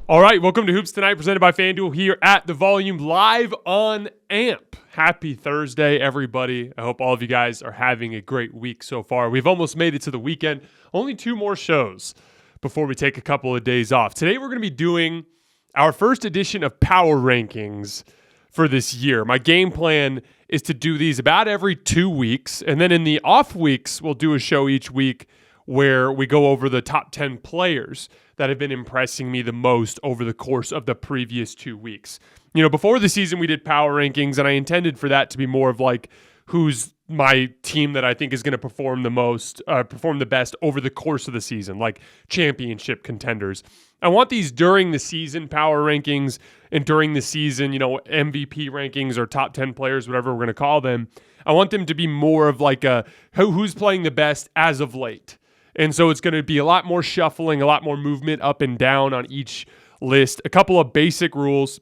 All right, welcome to Hoops Tonight, presented by FanDuel here at The Volume, live on AMP. Happy Thursday, everybody. I hope all of you guys are having a great week so far. We've almost made it to the weekend. Only 2 more shows before we take a couple of days off. Today, we're going to be doing our first edition of Power Rankings for this year. My game plan is to do these about every 2 weeks, and then in the off weeks, we'll do a show each week where we go over the top 10 players that have been impressing me the most over the course of the previous 2 weeks. You know, before the season, we did power rankings, and I intended for that to be more of like who's my team that I think is going to perform the best over the course of the season, like championship contenders. I want these during the season power rankings and during the season, you know, MVP rankings or top 10 players, whatever we're going to call them. I want them to be more of like a who's playing the best as of late. And so it's going to be a lot more shuffling, a lot more movement up and down on each list. A couple of basic rules.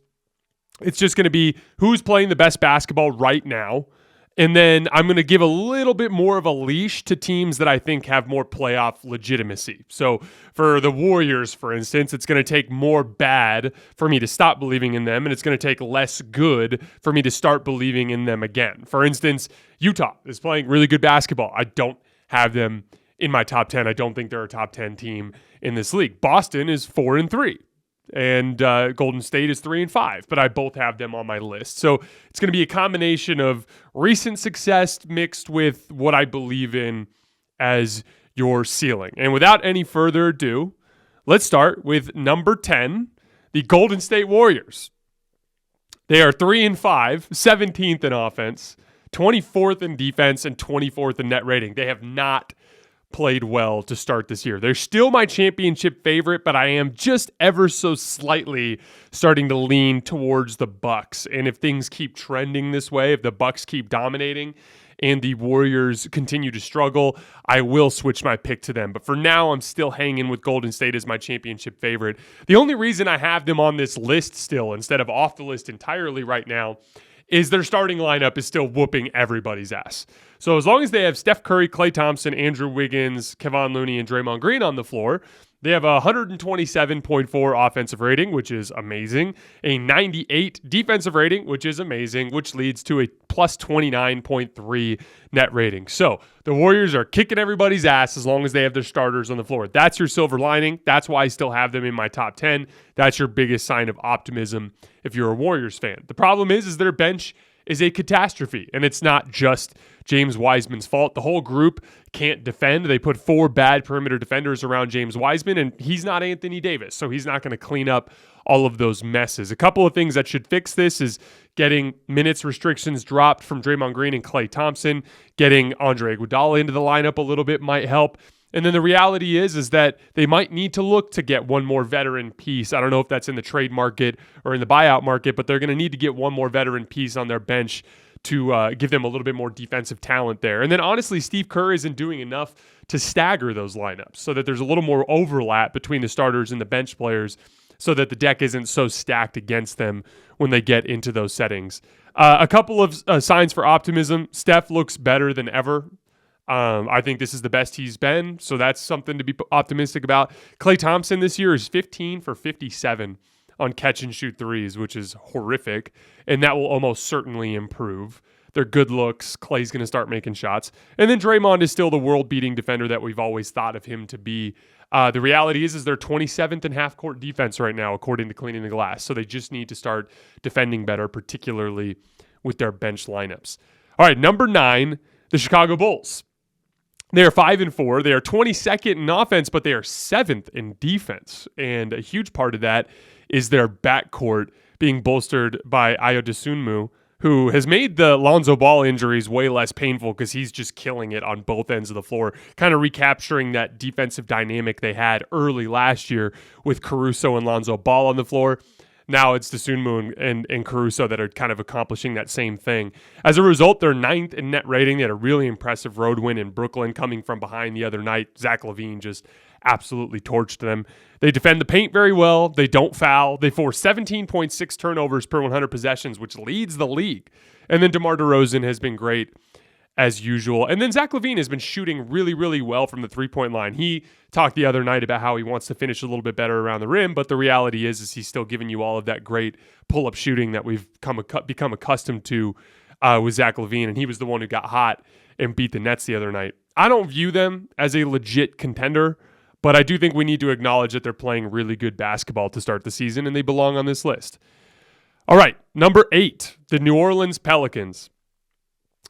It's just going to be who's playing the best basketball right now. And then I'm going to give a little bit more of a leash to teams that I think have more playoff legitimacy. So for the Warriors, for instance, it's going to take more bad for me to stop believing in them, and it's going to take less good for me to start believing in them again. For instance, Utah is playing really good basketball. I don't have them in my top 10. I don't think they're a top 10 team in this league. Boston is 4-3. And Golden State is 3-5, but I both have them on my list. So it's going to be a combination of recent success mixed with what I believe in as your ceiling. And without any further ado, let's start with number 10, the Golden State Warriors. They are 3-5, 17th in offense, 24th in defense, and 24th in net rating. They have not played well to start this year. They're still my championship favorite, but I am just ever so slightly starting to lean towards the Bucks. And if things keep trending this way, if the Bucks keep dominating and the Warriors continue to struggle, I will switch my pick to them. But for now, I'm still hanging with Golden State as my championship favorite. The only reason I have them on this list still, instead of off the list entirely right now, is their starting lineup is still whooping everybody's ass. So as long as they have Steph Curry, Klay Thompson, Andrew Wiggins, Kevon Looney, and Draymond Green on the floor, they have a 127.4 offensive rating, which is amazing, a 98 defensive rating, which is amazing, which leads to a plus 29.3 net rating. So the Warriors are kicking everybody's ass as long as they have their starters on the floor. That's your silver lining. That's why I still have them in my top 10. That's your biggest sign of optimism if you're a Warriors fan. The problem is their bench is a catastrophe, and it's not just James Wiseman's fault. The whole group can't defend. They put 4 bad perimeter defenders around James Wiseman, and he's not Anthony Davis, so he's not going to clean up all of those messes. A couple of things that should fix this is getting minutes restrictions dropped from Draymond Green and Klay Thompson. Getting Andre Iguodala into the lineup a little bit might help. And then the reality is that they might need to look to get one more veteran piece. I don't know if that's in the trade market or in the buyout market, but they're going to need to get one more veteran piece on their bench to give them a little bit more defensive talent there. And then honestly, Steve Kerr isn't doing enough to stagger those lineups so that there's a little more overlap between the starters and the bench players so that the deck isn't so stacked against them when they get into those settings. A couple of signs for optimism. Steph looks better than ever. I think this is the best he's been, so that's something to be optimistic about. Klay Thompson this year is 15 for 57 on catch-and-shoot threes, which is horrific, and that will almost certainly improve. They're good looks. Klay's going to start making shots. And then Draymond is still the world-beating defender that we've always thought of him to be. The reality is they're 27th in half-court defense right now, according to Cleaning the Glass, so they just need to start defending better, particularly with their bench lineups. All right, number 9, the Chicago Bulls. They are 5-4. They are 22nd in offense, but they are 7th in defense. And a huge part of that is their backcourt being bolstered by Ayo Dosunmu, who has made the Lonzo Ball injuries way less painful because he's just killing it on both ends of the floor, kind of recapturing that defensive dynamic they had early last year with Caruso and Lonzo Ball on the floor. Now it's Dosunmu and Caruso that are kind of accomplishing that same thing. As a result, they're 9th in net rating. They had a really impressive road win in Brooklyn coming from behind the other night. Zach LaVine just absolutely torched them. They defend the paint very well. They don't foul. They force 17.6 turnovers per 100 possessions, which leads the league. And then DeMar DeRozan has been great as usual. And then Zach LaVine has been shooting really, really well from the three-point line. He talked the other night about how he wants to finish a little bit better around the rim, but the reality is he's still giving you all of that great pull-up shooting that we've become accustomed to with Zach LaVine, and he was the one who got hot and beat the Nets the other night. I don't view them as a legit contender, but I do think we need to acknowledge that they're playing really good basketball to start the season, and they belong on this list. All right, number 8, the New Orleans Pelicans.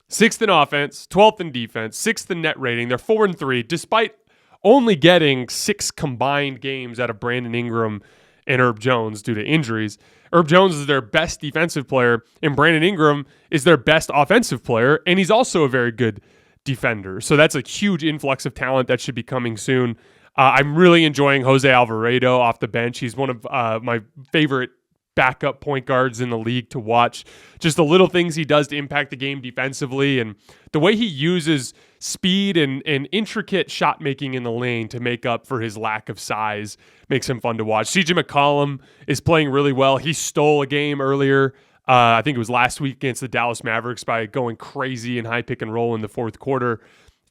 6th in offense, 12th in defense, 6th in net rating. They're 4-3, despite only getting 6 combined games out of Brandon Ingram and Herb Jones due to injuries. Herb Jones is their best defensive player, and Brandon Ingram is their best offensive player, and he's also a very good defender. So that's a huge influx of talent that should be coming soon. I'm really enjoying Jose Alvarado off the bench. He's one of my favorite backup point guards in the league to watch. Just the little things he does to impact the game defensively, and the way he uses speed and intricate shot making in the lane to make up for his lack of size makes him fun to watch. CJ McCollum is playing really well. He stole a game earlier. I think it was last week against the Dallas Mavericks by going crazy in high pick and roll in the fourth quarter.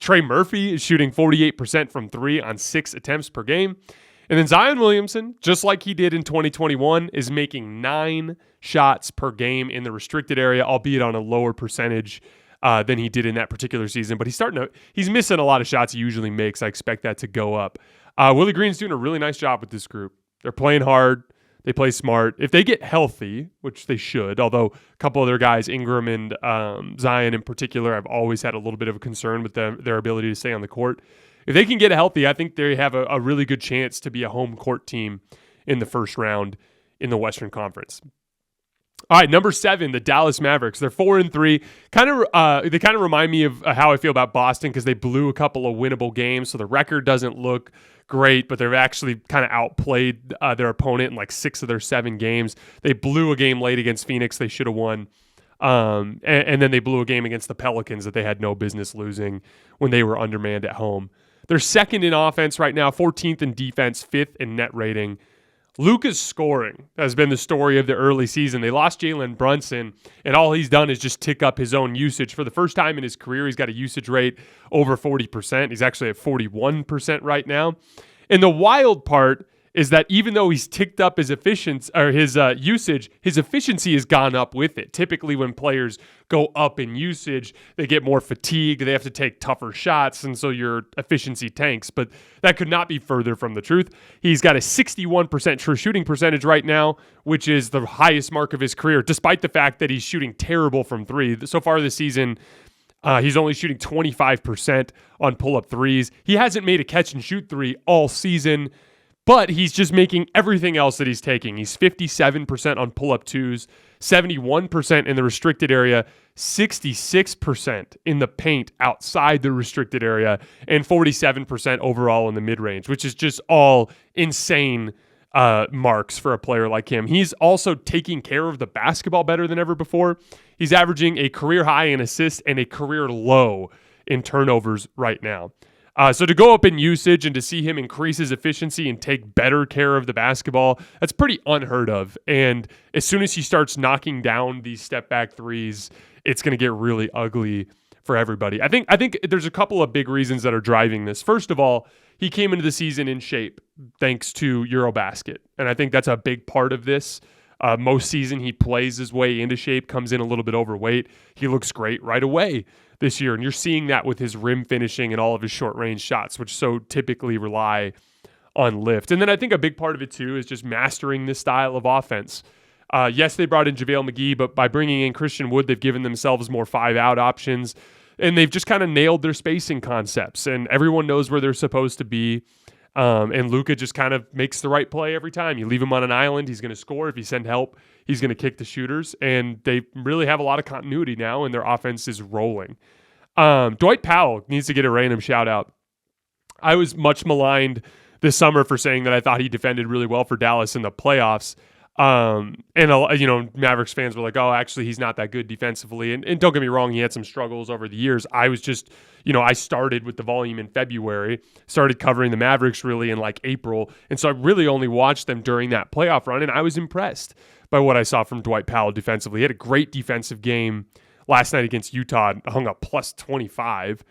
Trey Murphy is shooting 48% from 3 on 6 attempts per game. And then Zion Williamson, just like he did in 2021, is making 9 shots per game in the restricted area, albeit on a lower percentage than he did in that particular season. But he's missing a lot of shots he usually makes. I expect that to go up. Willie Green's doing a really nice job with this group. They're playing hard. They play smart. If they get healthy, which they should, although a couple other guys, Ingram and Zion in particular, I've always had a little bit of a concern with their ability to stay on the court. If they can get healthy, I think they have a really good chance to be a home court team in the first round in the Western Conference. All right, number 7, the Dallas Mavericks. They're 4-3. They kind of remind me of how I feel about Boston because they blew a couple of winnable games, so the record doesn't look great, but they've actually kind of outplayed their opponent in like 6 of their 7 games. They blew a game late against Phoenix they should have won. And then they blew a game against the Pelicans that they had no business losing when they were undermanned at home. They're 2nd in offense right now, 14th in defense, 5th in net rating. Luka's scoring has been the story of the early season. They lost Jalen Brunson, and all he's done is just tick up his own usage. For the first time in his career, he's got a usage rate over 40%. He's actually at 41% right now. And the wild part is that even though he's ticked up his usage, his efficiency has gone up with it. Typically, when players go up in usage, they get more fatigued. They have to take tougher shots, and so your efficiency tanks. But that could not be further from the truth. He's got a 61% true shooting percentage right now, which is the highest mark of his career, despite the fact that he's shooting terrible from 3. So far this season, he's only shooting 25% on pull-up threes. He hasn't made a catch-and-shoot 3 all season, but he's just making everything else that he's taking. He's 57% on pull-up 2s, 71% in the restricted area, 66% in the paint outside the restricted area, and 47% overall in the mid-range, which is just all insane marks for a player like him. He's also taking care of the basketball better than ever before. He's averaging a career high in assists and a career low in turnovers right now. So to go up in usage and to see him increase his efficiency and take better care of the basketball, that's pretty unheard of. And as soon as he starts knocking down these step-back threes, it's going to get really ugly for everybody. I think there's a couple of big reasons that are driving this. First of all, he came into the season in shape thanks to Eurobasket, and I think that's a big part of this. Most season he plays his way into shape, comes in a little bit overweight. He looks great right away this year, and you're seeing that with his rim finishing and all of his short-range shots, which so typically rely on lift. And then I think a big part of it, too, is just mastering this style of offense. Yes, they brought in JaVale McGee, but by bringing in Christian Wood, they've given themselves more 5-out options, and they've just kind of nailed their spacing concepts, and everyone knows where they're supposed to be. And Luka just kind of makes the right play every time. You leave him on an island, he's going to score. If you send help, he's going to kick the shooters. And they really have a lot of continuity now, and their offense is rolling. Dwight Powell needs to get a random shout out. I was much maligned this summer for saying that I thought he defended really well for Dallas in the playoffs. Mavericks fans were like, oh, actually, he's not that good defensively. And don't get me wrong, he had some struggles over the years. I was just, I started with the volume in February, started covering the Mavericks really in like April. And so I really only watched them during that playoff run, and I was impressed by what I saw from Dwight Powell defensively. He had a great defensive game last night against Utah, hung up plus 25.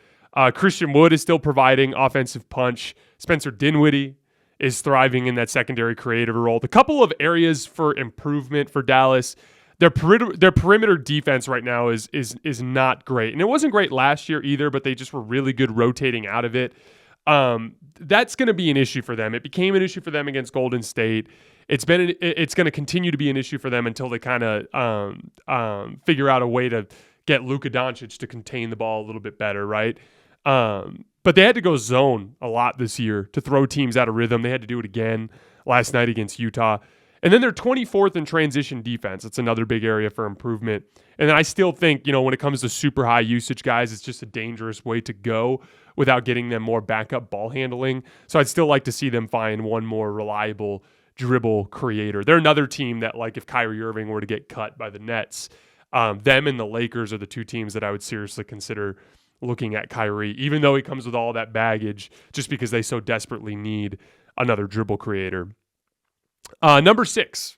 Christian Wood is still providing offensive punch. Spencer Dinwiddie is thriving in that secondary creative role. The couple of areas for improvement for Dallas, their perimeter defense right now is not great. And it wasn't great last year either, but they just were really good rotating out of it. That's going to be an issue for them. It became an issue for them against Golden State. It's going to continue to be an issue for them until they kind of figure out a way to get Luka Doncic to contain the ball a little bit better, right? But they had to go zone a lot this year to throw teams out of rhythm. They had to do it again last night against Utah. And then they're 24th in transition defense. It's another big area for improvement. And then I still think, when it comes to super high usage guys, it's just a dangerous way to go without getting them more backup ball handling. So I'd still like to see them find one more reliable dribble creator. They're another team that, like, if Kyrie Irving were to get cut by the Nets, them and the Lakers are the two teams that I would seriously consider looking at Kyrie, even though he comes with all that baggage, just because they so desperately need another dribble creator. Number 6,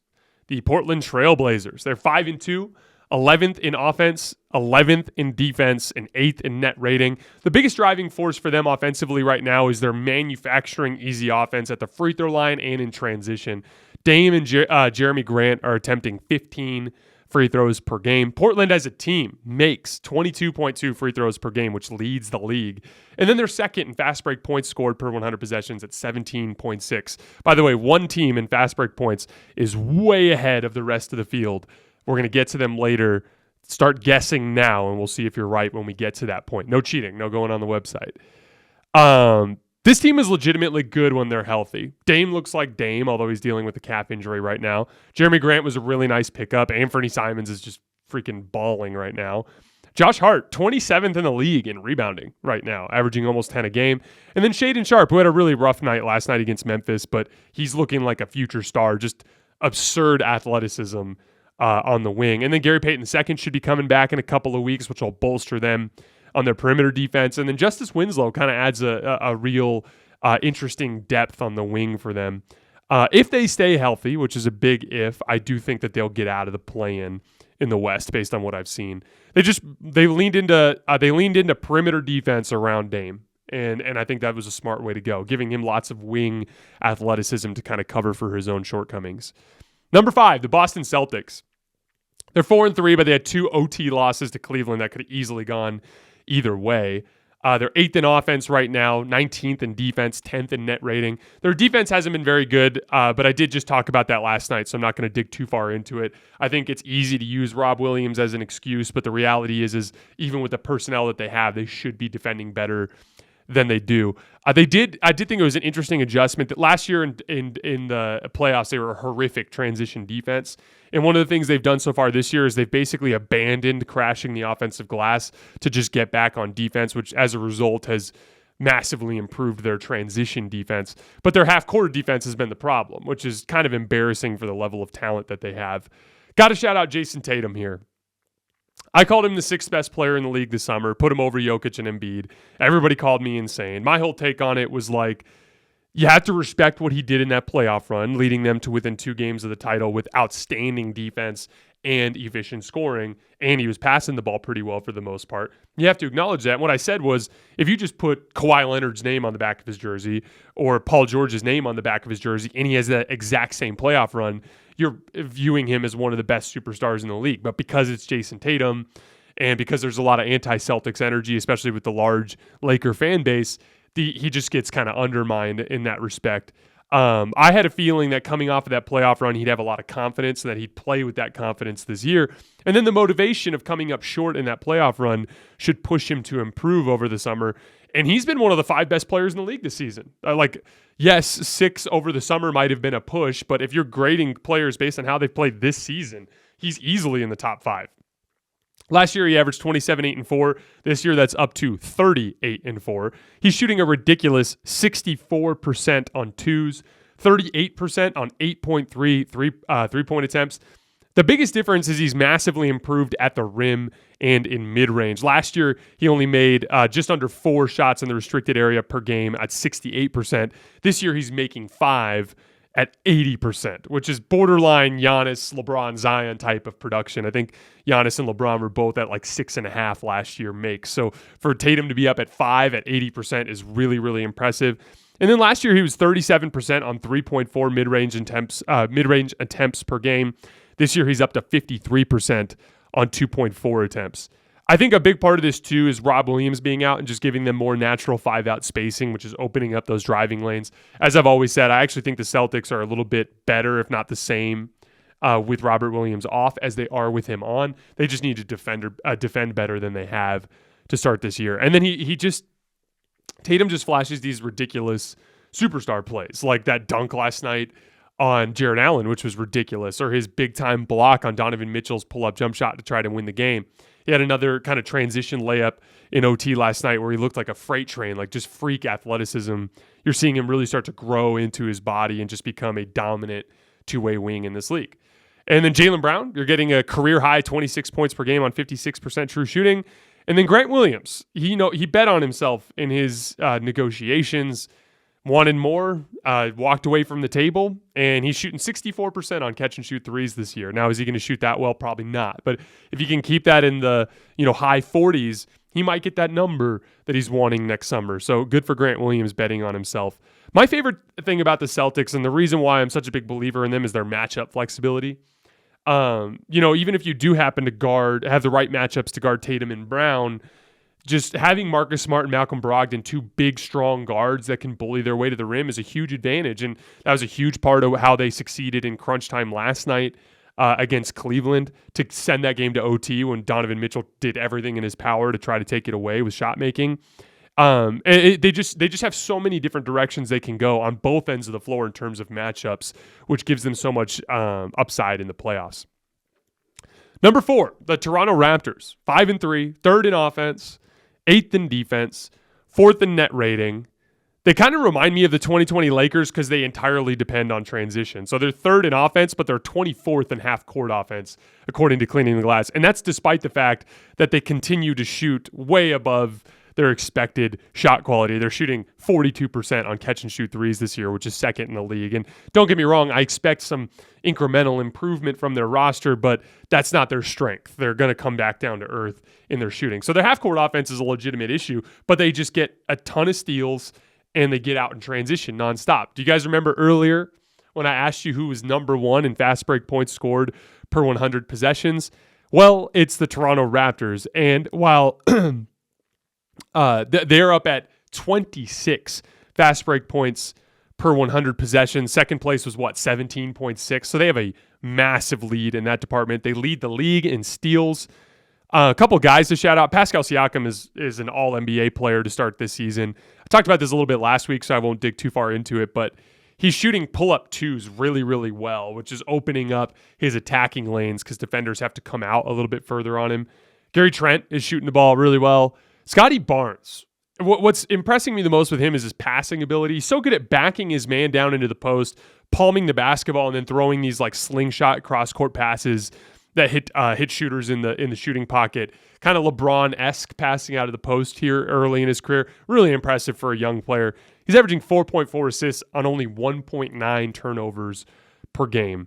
the Portland Trail Blazers. They're 5-2, 11th in offense, 11th in defense, and 8th in net rating. The biggest driving force for them offensively right now is they're manufacturing easy offense at the free throw line and in transition. Dame and Jeremy Grant are attempting 15 free throws per game. Portland as a team makes 22.2 free throws per game, which leads the league. And then they're second in fast break points scored per 100 possessions at 17.6. By the way, one team in fast break points is way ahead of the rest of the field. We're going to get to them later. Start guessing now, and we'll see if you're right when we get to that point. No cheating, no going on the website. This team is legitimately good when they're healthy. Dame looks like Dame, although he's dealing with a calf injury right now. Jeremy Grant was a really nice pickup. Anthony Simons is just freaking balling right now. Josh Hart, 27th in the league in rebounding right now, averaging almost 10 a game. And then Shaedon Sharpe, who had a really rough night last night against Memphis, but he's looking like a future star. Just absurd athleticism on the wing. And then Gary Payton II should be coming back in a couple of weeks, which will bolster them on their perimeter defense. And then Justice Winslow kind of adds a real interesting depth on the wing for them. If they stay healthy, which is a big if, I do think that they'll get out of the play-in in the West based on what I've seen. They leaned into perimeter defense around Dame. And I think that was a smart way to go, giving him lots of wing athleticism to kind of cover for his own shortcomings. Number 5, the Boston Celtics. They're 4-3, but they had 2 OT losses to Cleveland that could have easily gone either way. They're 8th in offense right now, 19th in defense, 10th in net rating. Their defense hasn't been very good, but I did just talk about that last night, so I'm not going to dig too far into it. I think it's easy to use Rob Williams as an excuse, but the reality is even with the personnel that they have, they should be defending better than they do. I did think it was an interesting adjustment that last year in the playoffs, they were a horrific transition defense. And one of the things they've done so far this year is they've basically abandoned crashing the offensive glass to just get back on defense, which as a result has massively improved their transition defense. But their half-court defense has been the problem, which is kind of embarrassing for the level of talent that they have. Got to shout out Jayson Tatum here. I called him the 6th best player in the league this summer, put him over Jokic and Embiid. Everybody called me insane. My whole take on it was like, you have to respect what he did in that playoff run, leading them to within 2 games of the title with outstanding defense and efficient scoring, and he was passing the ball pretty well for the most part. You have to acknowledge that. And what I said was, if you just put Kawhi Leonard's name on the back of his jersey or Paul George's name on the back of his jersey, and he has that exact same playoff run, you're viewing him as one of the best superstars in the league. But because it's Jayson Tatum and because there's a lot of anti-Celtics energy, especially with the large Laker fan base, he just gets kind of undermined in that respect. I had a feeling that coming off of that playoff run, he'd have a lot of confidence and that he'd play with that confidence this year. And then the motivation of coming up short in that playoff run should push him to improve over the summer. And he's been one of the 5 best players in the league this season. Yes, 6 over the summer might have been a push, but if you're grading players based on how they've played this season, he's easily in the top 5. Last year, he averaged 27, 8, and 4. This year, that's up to 38 and 4. He's shooting a ridiculous 64% on 2s, 38% on 8.3 three-point attempts. The biggest difference is he's massively improved at the rim and in mid-range. Last year, he only made just under 4 shots in the restricted area per game at 68%. This year, he's making 5 at 80%, which is borderline Giannis, LeBron, Zion type of production. I think Giannis and LeBron were both at like 6.5 last year makes. So for Tatum to be up at 5 at 80% is really, really impressive. And then last year he was 37% on 3.4 mid-range attempts per game. This year he's up to 53% on 2.4 attempts. I think a big part of this too is Rob Williams being out and just giving them more natural 5-out spacing, which is opening up those driving lanes. As I've always said, I actually think the Celtics are a little bit better, if not the same, with Robert Williams off as they are with him on. They just need to defend better than they have to start this year. And then Tatum just flashes these ridiculous superstar plays, like that dunk last night on Jarrett Allen, which was ridiculous, or his big-time block on Donovan Mitchell's pull-up jump shot to try to win the game. He had another kind of transition layup in OT last night where he looked like a freight train, like just freak athleticism. You're seeing him really start to grow into his body and just become a dominant two-way wing in this league. And then Jaylen Brown, you're getting a career-high 26 points per game on 56% true shooting. And then Grant Williams, he bet on himself in his negotiations, wanted more, walked away from the table, and he's shooting 64% on catch and shoot threes this year. Now, is he going to shoot that well? Probably not. But if he can keep that in the high 40s, he might get that number that he's wanting next summer. So good for Grant Williams betting on himself. My favorite thing about the Celtics, and the reason why I'm such a big believer in them, is their matchup flexibility. Even if you do happen to have the right matchups to guard Tatum and Brown, just having Marcus Smart and Malcolm Brogdon, two big, strong guards that can bully their way to the rim, is a huge advantage. And that was a huge part of how they succeeded in crunch time last night against Cleveland to send that game to OT when Donovan Mitchell did everything in his power to try to take it away with shot making. They just have so many different directions they can go on both ends of the floor in terms of matchups, which gives them so much upside in the playoffs. Number 4, the Toronto Raptors, 5-3, third in offense, 8th in defense, 4th in net rating. They kind of remind me of the 2020 Lakers because they entirely depend on transition. So they're 3rd in offense, but they're 24th in half-court offense, according to Cleaning the Glass. And that's despite the fact that they continue to shoot way above their expected shot quality. They're shooting 42% on catch-and-shoot threes this year, which is 2nd in the league. And don't get me wrong, I expect some incremental improvement from their roster, but that's not their strength. They're going to come back down to earth in their shooting. So their half-court offense is a legitimate issue, but they just get a ton of steals, and they get out in transition nonstop. Do you guys remember earlier when I asked you who was number 1 in fast break points scored per 100 possessions? Well, it's the Toronto Raptors. And while they're up at 26 fast break points per 100 possessions, second place was 17.6. So they have a massive lead in that department. They lead the league in steals. A couple guys to shout out. Pascal Siakam is an all-NBA player to start this season. I talked about this a little bit last week, so I won't dig too far into it, but he's shooting pull-up twos really, really well, which is opening up his attacking lanes because defenders have to come out a little bit further on him. Gary Trent is shooting the ball really well. Scotty Barnes, what's impressing me the most with him is his passing ability. He's so good at backing his man down into the post, palming the basketball, and then throwing these like slingshot cross-court passes that hit shooters in the shooting pocket. Kind of LeBron-esque passing out of the post here early in his career. Really impressive for a young player. He's averaging 4.4 assists on only 1.9 turnovers per game.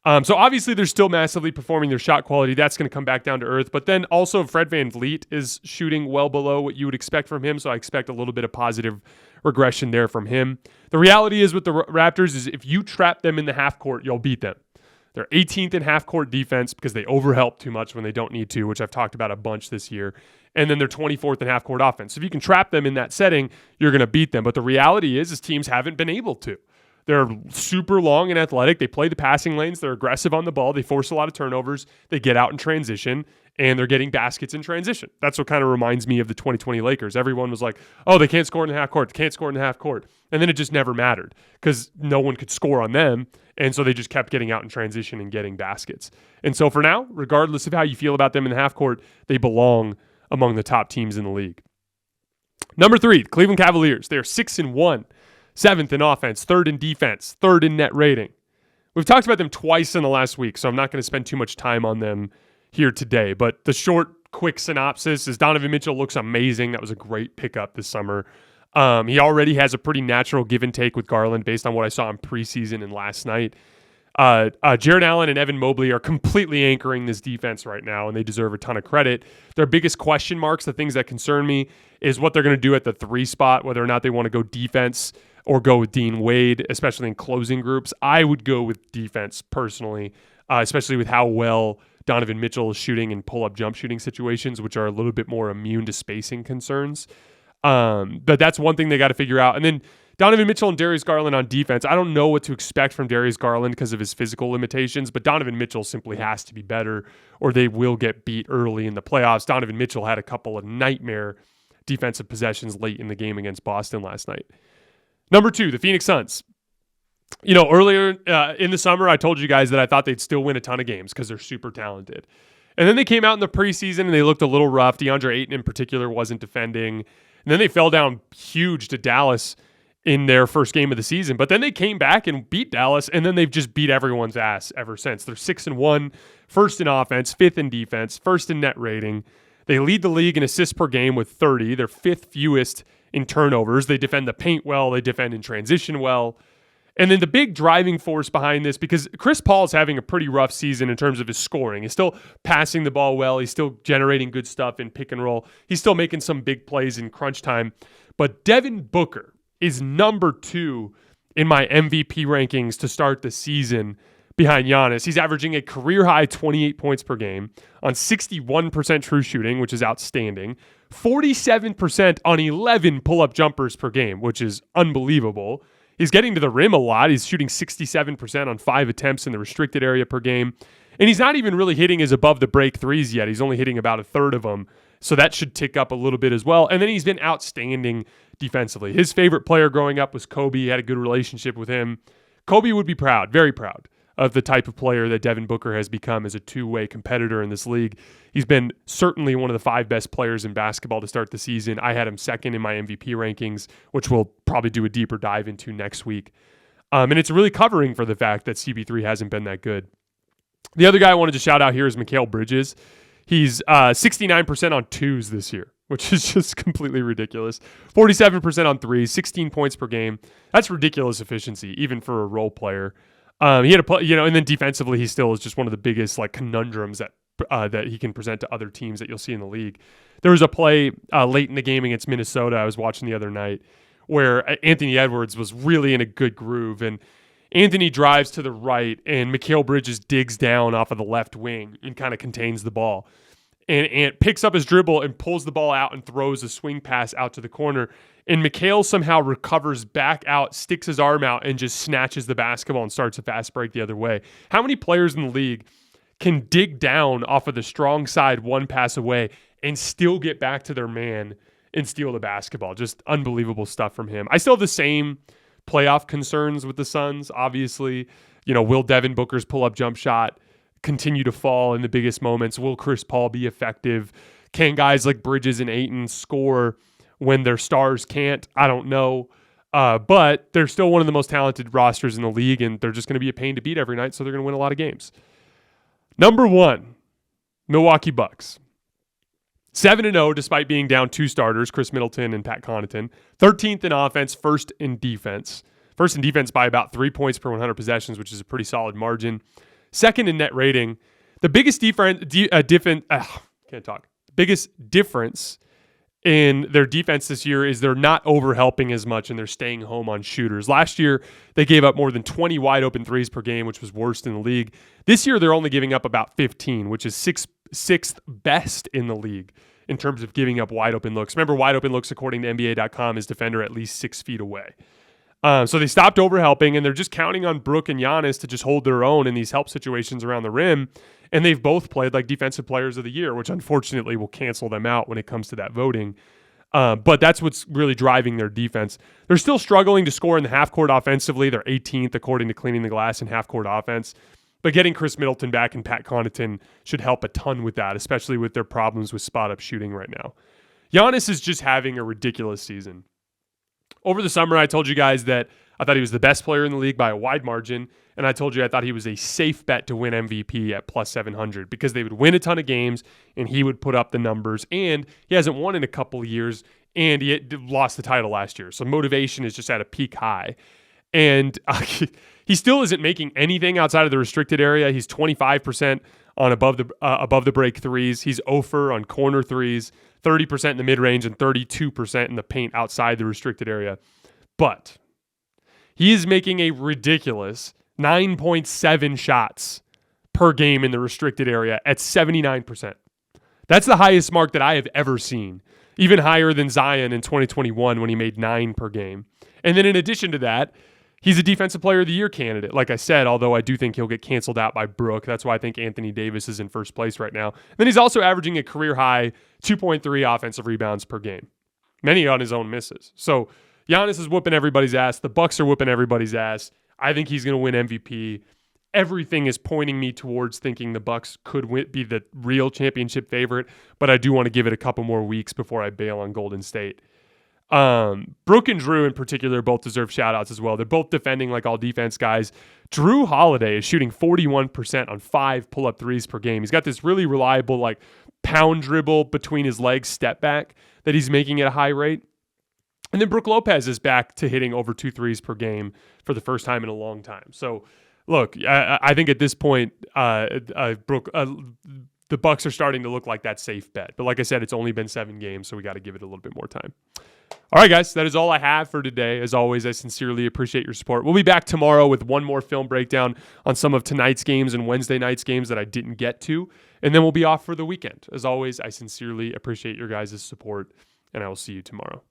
So obviously they're still massively performing their shot quality. That's going to come back down to earth. But then also Fred VanVleet is shooting well below what you would expect from him. So I expect a little bit of positive regression there from him. The reality is with the Raptors is if you trap them in the half court, you'll beat them. They're 18th in half-court defense because they overhelp too much when they don't need to, which I've talked about a bunch this year. And then they're 24th in half-court offense. So if you can trap them in that setting, you're going to beat them. But the reality is teams haven't been able to. They're super long and athletic. They play the passing lanes. They're aggressive on the ball. They force a lot of turnovers. They get out in transition, and they're getting baskets in transition. That's what kind of reminds me of the 2020 Lakers. Everyone was like, oh, they can't score in the half court. They can't score in the half court. And then it just never mattered because no one could score on them. And so they just kept getting out in transition and getting baskets. And so for now, regardless of how you feel about them in the half court, they belong among the top teams in the league. Number 3, the Cleveland Cavaliers. They are 6-1, 7th in offense, 3rd in defense, 3rd in net rating. We've talked about them twice in the last week, so I'm not going to spend too much time on them here today. But the short, quick synopsis is Donovan Mitchell looks amazing. That was a great pickup this summer. He already has a pretty natural give and take with Garland based on what I saw in preseason and last night. Jared Allen and Evan Mobley are completely anchoring this defense right now, and they deserve a ton of credit. Their biggest question marks, the things that concern me, is what they're going to do at the 3 spot, whether or not they want to go defense or go with Dean Wade, especially in closing groups. I would go with defense personally, especially with how well Donovan Mitchell is shooting in pull-up jump shooting situations, which are a little bit more immune to spacing concerns. But that's one thing they got to figure out. And then Donovan Mitchell and Darius Garland on defense. I don't know what to expect from Darius Garland because of his physical limitations, but Donovan Mitchell simply has to be better or they will get beat early in the playoffs. Donovan Mitchell had a couple of nightmare defensive possessions late in the game against Boston last night. Number 2, the Phoenix Suns. Earlier in the summer, I told you guys that I thought they'd still win a ton of games because they're super talented. And then they came out in the preseason and they looked a little rough. DeAndre Ayton in particular wasn't defending. And then they fell down huge to Dallas in their first game of the season. But then they came back and beat Dallas, and then they've just beat everyone's ass ever since. They're 6-1, first in offense, 5th in defense, first in net rating. They lead the league in assists per game with 30. They're 5th fewest in turnovers. They defend the paint well. They defend in transition well. And then the big driving force behind this, because Chris Paul is having a pretty rough season in terms of his scoring. He's still passing the ball well. He's still generating good stuff in pick and roll. He's still making some big plays in crunch time. But Devin Booker is number 2 in my MVP rankings to start the season behind Giannis. He's averaging a career-high 28 points per game on 61% true shooting, which is outstanding, 47% on 11 pull-up jumpers per game, which is unbelievable. He's getting to the rim a lot. He's shooting 67% on 5 attempts in the restricted area per game. And he's not even really hitting his above-the-break threes yet. He's only hitting about a third of them. So that should tick up a little bit as well. And then he's been outstanding defensively. His favorite player growing up was Kobe. He had a good relationship with him. Kobe would be proud, very proud, of the type of player that Devin Booker has become as a two-way competitor in this league. He's been certainly one of the 5 best players in basketball to start the season. I had him second in my MVP rankings, which we'll probably do a deeper dive into next week. And it's really covering for the fact that CP3 hasn't been that good. The other guy I wanted to shout out here is Mikal Bridges. He's 69% on 2s this year, which is just completely ridiculous. 47% on 3s, 16 points per game. That's ridiculous efficiency, even for a role player. He had a play, and then defensively, he still is just one of the biggest conundrums that he can present to other teams that you'll see in the league. There was a play late in the game against Minnesota I was watching the other night where Anthony Edwards was really in a good groove, and Anthony drives to the right, and Mikal Bridges digs down off of the left wing and kind of contains the ball. And picks up his dribble and pulls the ball out and throws a swing pass out to the corner. And Mikal somehow recovers back out, sticks his arm out, and just snatches the basketball and starts a fast break the other way. How many players in the league can dig down off of the strong side one pass away and still get back to their man and steal the basketball? Just unbelievable stuff from him. I still have the same playoff concerns with the Suns, obviously. Will Devin Booker's pull-up jump shot continue to fall in the biggest moments? Will Chris Paul be effective? Can guys like Bridges and Ayton score when their stars can't? I don't know. But they're still one of the most talented rosters in the league, and they're just going to be a pain to beat every night, so they're going to win a lot of games. Number 1, Milwaukee Bucks. 7-0 despite being down 2 starters, Chris Middleton and Pat Connaughton. 13th in offense, first in defense. First in defense by about 3 points per 100 possessions, which is a pretty solid margin. Second in net rating. The biggest biggest difference in their defense this year is they're not overhelping as much and they're staying home on shooters. Last year, they gave up more than 20 wide open threes per game, which was worst in the league. This year, they're only giving up about 15, which is sixth best in the league in terms of giving up wide open looks. Remember, wide open looks, according to NBA.com, is defender at least 6 feet away. So they stopped overhelping, and they're just counting on Brook and Giannis to just hold their own in these help situations around the rim. And they've both played like defensive players of the year, which unfortunately will cancel them out when it comes to that voting. But that's what's really driving their defense. They're still struggling to score in the half court offensively. They're 18th according to Cleaning the Glass in half court offense. But getting Chris Middleton back and Pat Connaughton should help a ton with that, especially with their problems with spot-up shooting right now. Giannis is just having a ridiculous season. Over the summer, I told you guys that I thought he was the best player in the league by a wide margin, and I told you I thought he was a safe bet to win MVP at plus 700 because they would win a ton of games, and he would put up the numbers, and he hasn't won in a couple of years, and he lost the title last year. So motivation is just at a peak high. And he still isn't making anything outside of the restricted area. He's 25% on above the break threes. He's 0 on corner threes, 30% in the mid-range, and 32% in the paint outside the restricted area. But he is making a ridiculous 9.7 shots per game in the restricted area at 79%. That's the highest mark that I have ever seen, even higher than Zion in 2021 when he made 9 per game. And then in addition to that, he's a Defensive Player of the Year candidate, like I said, although I do think he'll get canceled out by Brook. That's why I think Anthony Davis is in first place right now. Then he's also averaging a career-high 2.3 offensive rebounds per game, many on his own misses. So Giannis is whooping everybody's ass. The Bucks are whooping everybody's ass. I think he's going to win MVP. Everything is pointing me towards thinking the Bucks could be the real championship favorite, but I do want to give it a couple more weeks before I bail on Golden State. Brook and Drew in particular both deserve shout-outs as well. They're both defending like all defense guys. Drew Holiday is shooting 41% on 5 pull-up threes per game. He's got this really reliable like pound dribble between his legs step back that he's making at a high rate. And then Brook Lopez is back to hitting over 2 threes per game for the first time in a long time. So look, I think at this point, the Bucks are starting to look like that safe bet. But like I said, it's only been 7 games, so we got to give it a little bit more time. All right, guys, that is all I have for today. As always, I sincerely appreciate your support. We'll be back tomorrow with one more film breakdown on some of tonight's games and Wednesday night's games that I didn't get to. And then we'll be off for the weekend. As always, I sincerely appreciate your guys' support, and I will see you tomorrow.